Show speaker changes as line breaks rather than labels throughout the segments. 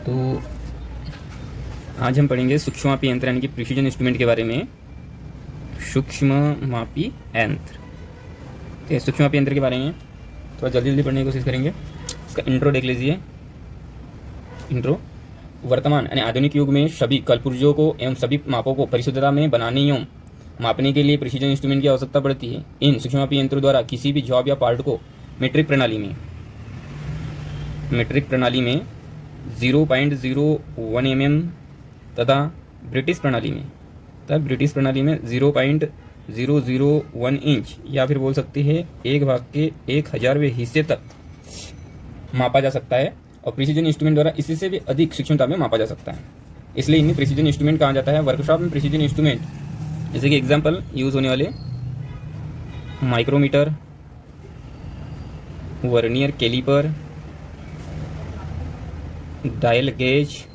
तो आज हम पढ़ेंगे सूक्ष्ममापी यंत्र यानी कि प्रिसीजन इंस्ट्रूमेंट के बारे में। सूक्ष्ममापी यंत्र, ठीक है। सूक्ष्ममापी यंत्र के बारे में थोड़ा जल्दी जल्दी पढ़ने की कोशिश करेंगे। इसका इंट्रो देख लीजिए। इंट्रो: वर्तमान यानी आधुनिक युग में सभी कलपुर्जों को एवं सभी मापों को परिशुद्धता में बनाने एवं मापने के लिए प्रिसीजन इंस्ट्रूमेंट की आवश्यकता पड़ती है। इन सूक्ष्ममापी यंत्रों द्वारा किसी भी जॉब या पार्ट को मीट्रिक प्रणाली में 0.01 mm तथा ब्रिटिश प्रणाली में 0.001 इंच या फिर बोल सकते हैं 1 भाग के 1000वें हिस्से तक मापा जा सकता है। और प्रिसीजन इंस्ट्रूमेंट द्वारा इससे से भी अधिक सूक्ष्मता में मापा जा सकता है, इसलिए इन्हें प्रिसीजन इंस्ट्रूमेंट कहा जाता है। वर्कशॉप में प्रिसीजन इंस्ट्रूमेंट जैसे कि एग्जांपल यूज होने वाले micrometer, vernier calliper, dial gauge,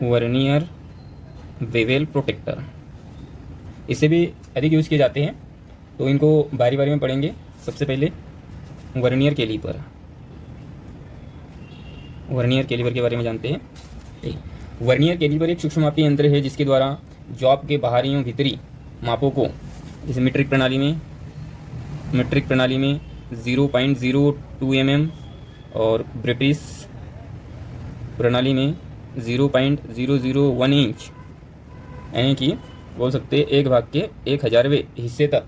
vernier bevel protector, इससे भी अधिक यूज किए जाते हैं। तो इनको बारी बारी में पढ़ेंगे। सबसे पहले वर्नियर कैलिपर के बारे में जानते हैं। वर्नियर कैलिपर एक सूक्ष्ममापी यंत्र है जिसके द्वारा जॉब के बाहरी एवं भीतरी मापों को, जैसे मीट्रिक प्रणाली में 0.02 mm और ब्रिटिश प्रणाली में 0.001 इंच यानी कि बोल सकते हैं 1 भाग के 1000वें हिस्से तक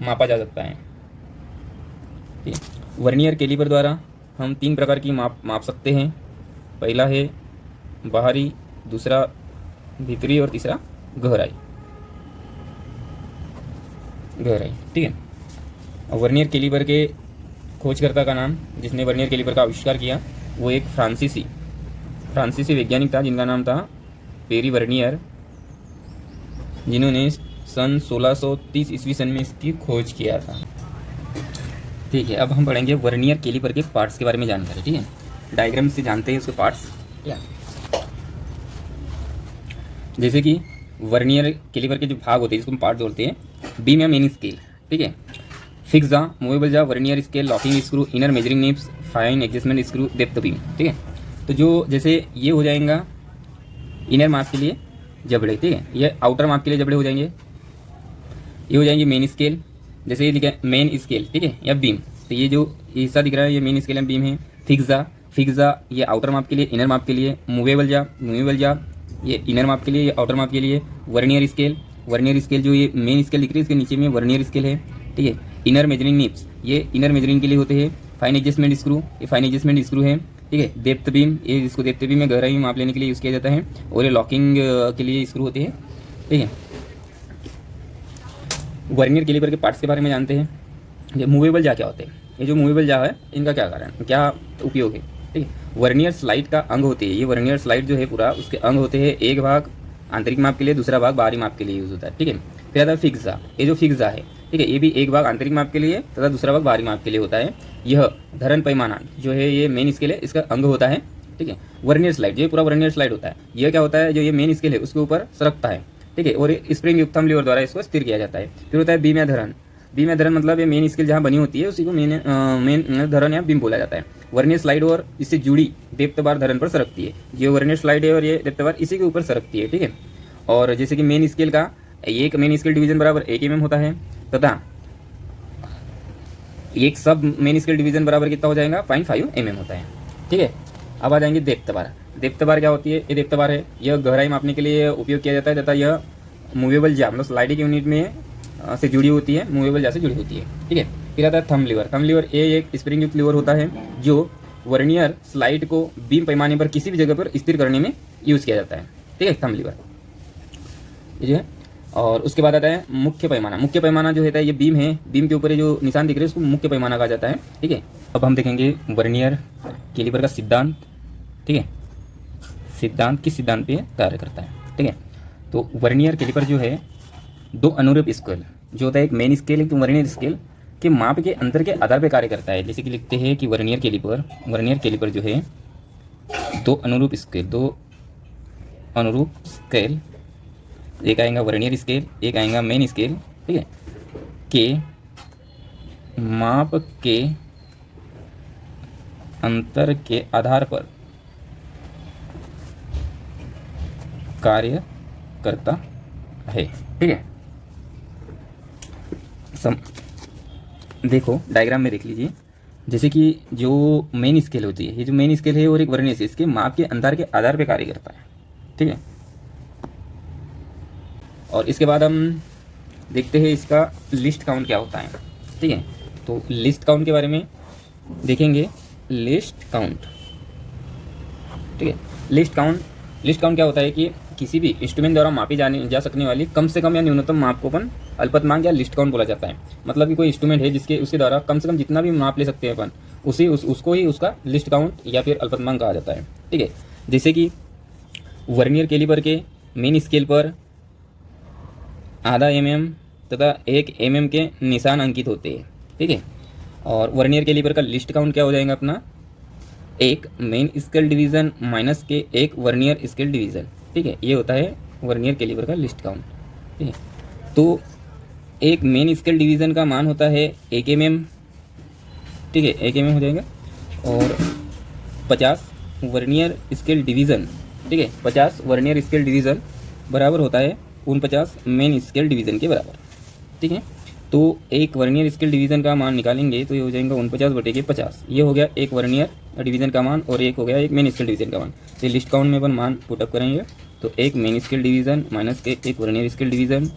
मापा जा सकता है। वर्नियर कैलिपर द्वारा हम 3 प्रकार की माप सकते हैं। पहला है बाहरी, दूसरा भीतरी और तीसरा गहराई, ठीक है। वर्नियर कैलिपर के खोजकर्ता का नाम, जिसने वर्नियर कैलिपर का आविष्कार किया, वो एक फ्रांसीसी वैज्ञानिक था जिनका नाम था पेरी वर्नियर, जिन्होंने सन 1630 ईस्वी सन में इसकी खोज किया था। ठीक है, अब हम पढ़ेंगे वर्नियर कैलिपर के पार्ट्स के बारे में जानकारी, ठीक है। डायग्राम से जानते हैं उसके पार्ट्स क्या। जैसे कि वर्नियर कैलिपर के जो भाग होते हैं जिसको हम पार्ट जोड़ते हैं, बीम या मेन स्केल, ठीक है। फिक्स जा, मूवेबल जा, vernier scale, locking screw, inner measuring nibs, fine adjustment screw, depth beam, ठीक है। तो जो जैसे ये हो जाएगा इनर माप के लिए जबड़े, ठीक है। ये आउटर माप के लिए जबड़े हो जाएंगे। ये हो जाएंगे मेन स्केल, जैसे ये लिखा है मेन स्केल, ठीक है, या बीम। तो ये जो हिस्सा दिख रहा है ये मेन स्केल या बीम है। फिक्स जा ये आउटर माप के लिए, इनर माप के लिए। मूवेबल जा ये इनर माप के लिए, ये आउटर माप के लिए। वर्नियर स्केल जो ये मेन स्केल दिख रही है इसके नीचे में वर्नियर स्केल है, ठीक है। इनर मेजरिंग निब्स ये इनर मेजरिंग के लिए होते हैं। फाइन एडजस्टमेंट स्क्रू ये फाइन एडजस्टमेंट स्क्रू है, ठीक है। डेप्थ बीम ये जिसको डेप्थ बीम में गहराई में माप लेने के लिए यूज़ किया जाता है। और ये लॉकिंग के लिए स्क्रू होते हैं, ठीक है। वर्नियर कैलिपर के पार्ट्स के बारे में जानते हैं। ये मूवेबल जा क्या होते हैं, ये जो मूवेबल जा है इनका क्या उपयोग है, ठीक है। वर्नियर स्लाइड का अंग होते हैं। ये वर्नियर स्लाइड जो है पूरा उसके अंग होते हैं। 1 भाग आंतरिक माप के लिए, दूसरा भाग बाहरी माप के लिए यूज़ होता है, ठीक है। फिर आता है फिक्स जा, ये जो फिक्स जा है, ठीक है, ये भी 1 भाग आंतरिक माप के लिए तथा दूसरा भाग बाहरी माप के लिए होता है। यह धरन पैमाना जो है ये मेन स्केल है, इसका अंग होता है, ठीक है। वर्नियर स्लाइड ये पूरा वर्नियर स्लाइड होता है। यह क्या होता है, जो ये मेन स्केल है उसके ऊपर सरकता है, ठीक है। और स्प्रिंग युक्त थंब लीवर द्वारा इसको स्थिर किया जाता है। फिर होता है बीम या धरन मतलब ये मेन स्केल जहाँ बनी होती है उसी को मेन धरन या बीम बोला जाता है। वर्नियर स्लाइड और इससे जुड़ी डेप्थ बार धरन पर सरकती है। ये वर्नियर स्लाइड है और ये डेप्थ बार इसी के ऊपर सरकती है, ठीक है। और जैसे कि मेन स्केल का एक मेन स्केल डिवीजन बराबर 1 mm होता है तथा एक सब मेन स्केल डिवीजन बराबर कितना हो जाएगा 0.5 mm होता है, ठीक है। अब आ जाएंगे डेप्थ बार क्या होती है। ये डेप्थ बार है, यह गहराई मापने के लिए उपयोग किया जाता है तथा यह मूवेबल जा मतलब स्लाइडिंग यूनिट में से जुड़ी होती है, मूवेबल जा से जुड़ी होती है, ठीक है। फिर आता है थंब लीवर ये एक स्प्रिंग युक्त लीवर होता है जो वर्नियर स्लाइड को बीम पैमाने पर किसी भी जगह पर स्थिर करने में यूज़ किया जाता है, ठीक है, थंब लीवर ये जो है। और उसके बाद आता है मुख्य पैमाना जो होता है ये बीम है, बीम के ऊपर ये जो निशान दिख रहे हैं उसको मुख्य पैमाना कहा जाता है, ठीक है। अब हम देखेंगे वर्नियर कैलिपर का सिद्धांत, ठीक है। किस सिद्धांत पे कार्य करता है, ठीक है। तो वर्नियर कैलिपर जो है 2 अनुरूप स्केल जो होता है, एक मेन स्केल एक वर्नियर स्केल के माप के अंतर के आधार पर कार्य करता है। जैसे कि लिखते हैं कि वर्नियर कैलिपर जो है 2 अनुरूप स्केल, एक आएगा वर्नियर स्केल, एक आएगा मेन स्केल, ठीक है, के माप के अंतर के आधार पर कार्य करता है। ठीक है, देखो डायग्राम में देख लीजिए, जैसे कि जो मेन स्केल होती है, ये जो मेन स्केल है और एक वर्नियर स्केल, इसके माप के अंतर के आधार पे कार्य करता है। ठीक है, और इसके बाद हम देखते हैं इसका लिस्ट काउंट क्या होता है। ठीक है, तो लिस्ट काउंट के बारे में देखेंगे। लिस्ट काउंट, ठीक है, लिस्ट काउंट क्या होता है कि किसी भी इंस्ट्रूमेंट द्वारा मापी जा सकने वाली कम से कम या न्यूनतम माप को अपन अल्पतमांक या लिस्ट काउंट बोला जाता है। मतलब कि कोई इंस्ट्रूमेंट है जिसके उसके द्वारा कम से कम जितना भी माप ले सकते हैं अपन, उसको ही उसका लिस्ट काउंट या फिर अल्पतमांक कहा जाता है। ठीक है, जैसे कि वर्नियर कैलिपर के मेन स्केल पर आधा mm तथा 1 mm के निशान अंकित होते हैं। ठीक है, और वर्नियर कैलिपर का लिस्ट काउंट क्या हो जाएगा अपना, 1 मेन स्केल डिवीज़न माइनस के 1 वर्नियर स्केल डिवीज़न। ठीक है, ये होता है वर्नियर कैलिपर का लिस्ट काउंट। ठीक है, तो एक मेन स्केल डिवीज़न का मान होता है 1 mm। ठीक है, 1 mm हो जाएगा, और 50 वर्नियर स्केल डिवीज़न। ठीक है, 50 वर्नियर स्केल डिवीज़न बराबर होता है 49 मेन स्केल डिवीज़न के बराबर। ठीक है, तो एक वर्नियर स्केल डिवीज़न का मान निकालेंगे तो ये हो जाएगा 49/50। ये हो गया एक वर्नियर डिवीज़न का मान, और एक हो गया एक मेन स्केल डिवीज़न का मान। तो लिस्ट काउंट में अपन मान पुटअप करेंगे, तो एक मेन स्केल डिवीज़न माइनस के एक वर्नियर स्केल डिवीज़न,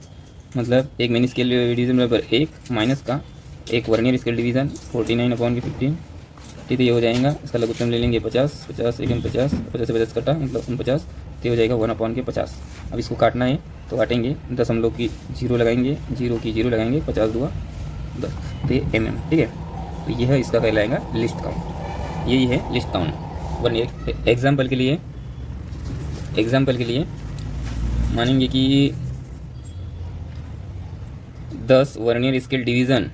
मतलब एक मेन स्केल डिवीज़न बराबर 1 माइनस का एक वर्नियर स्केल डिवीज़न 49/15। ठीक है, ये हो जाएगा, इसका लघुत्तम ले लेंगे 50, 50 1 50, 50 से 50 कटा मतलब 49, तो ये हो जाएगा 1/50। अब इसको काटना है तो काटेंगे, दशमलव की 0 लगाएंगे, 0 की 0 लगाएंगे, 50 दूगा 10, तो ये mm। ठीक है, तो यह इसका कहलाएगा लिस्ट काउंट। यही है लिस्ट काउंट वर्नियर। एग्जाम्पल के लिए मानेंगे कि 10 वर्नियर स्केल डिवीज़न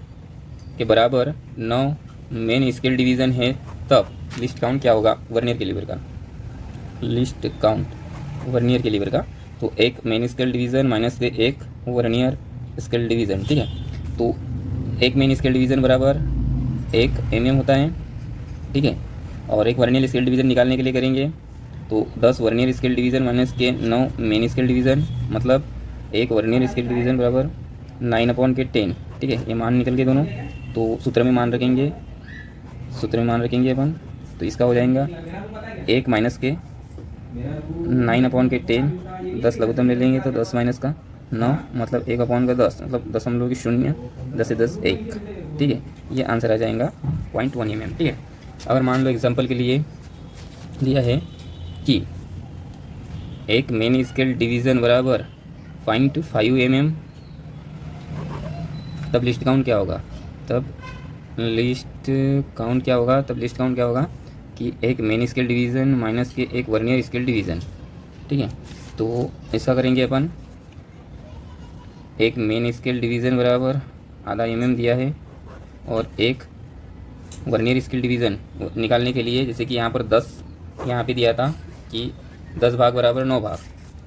के बराबर 9 मेन स्केल डिवीज़न है, तब लिस्ट काउंट क्या होगा वर्नियर कैलिपर का। लिस्ट काउंट वर्नियर कैलिपर का, तो एक मेन स्केल डिवीज़न माइनस के एक वर्नियर स्केल डिवीज़न। ठीक है, तो एक मेन स्केल डिवीज़न बराबर 1 mm होता है। ठीक है, और एक वर्नियर स्केल डिवीज़न निकालने के लिए करेंगे तो 10 वर्नियर स्केल डिवीज़न माइनस के 9 मेन स्केल डिवीज़न, मतलब एक वर्नियर स्केल डिवीज़न बराबर 9/10। ठीक है, ये मान निकल के दोनों, तो सूत्र में मान रखेंगे अपन, तो इसका हो जाएगा 1 माइनस के 9/10, 10 लघुत्तम ले लेंगे तो 10 माइनस का 9 मतलब 1/10, मतलब दशमलव की 0, 10 से 10 1। ठीक है, ये आंसर आ जाएगा 0.1 mm। ठीक है, अगर मान लो एग्जांपल के लिए दिया है कि एक मेन स्केल डिवीज़न बराबर 0.5 mm, तब लिस्ट काउंट क्या होगा, लिस्ट काउंट क्या होगा कि एक मेन स्केल डिवीज़न माइनस के एक वर्नियर स्केल डिवीज़न। ठीक है, तो ऐसा करेंगे अपन, एक मेन स्केल डिवीज़न बराबर आधा mm दिया है, और एक वर्नियर स्केल डिवीज़न निकालने के लिए, जैसे कि यहाँ पर 10 यहाँ पे दिया था कि 10 भाग बराबर 9 भाग,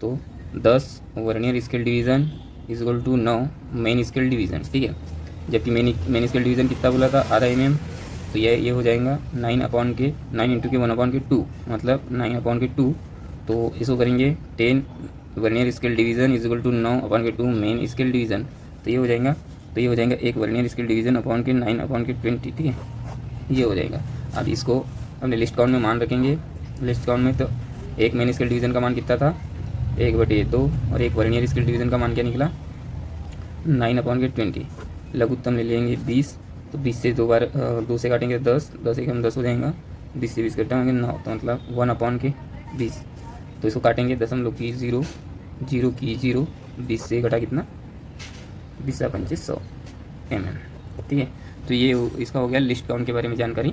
तो 10 vernier scale division is equal to 9 main scale division. ठीक है, जबकि मेन स्केल डिवीज़न कितना बोला था, आधा mm, तो ये हो जाएगा 9 इंटू के 1/2, मतलब 9/2। तो इसको करेंगे 10 vernier scale division is equal to 9/2 main scale division, तो ये हो जाएगा एक वर्नियर स्केल डिवीज़न अपॉन के 9/20। ठीक है, ये हो जाएगा। अब इसको अपने लिस्ट काउंट में मान रखेंगे। लिस्ट काउंट में तो एक मेन स्केल डिवीज़न का मान कितना था, 1/2, और एक वर्नियर स्केल डिवीज़न का मान क्या निकला, 9/20। लघुत्तम ले लेंगे 20, तो 20 से 2 से काटेंगे 10, 10 1 10 हो जाएगा, 20 से 20 कटाएंगे 9, तो मतलब 1/20। तो इसको काटेंगे दशमलव की 0, 0 की 0, 20 से घटा कितना, 20 × 25 100 mm। ठीक है, तो ये इसका हो गया लिस्ट काउंट के बारे में जानकारी।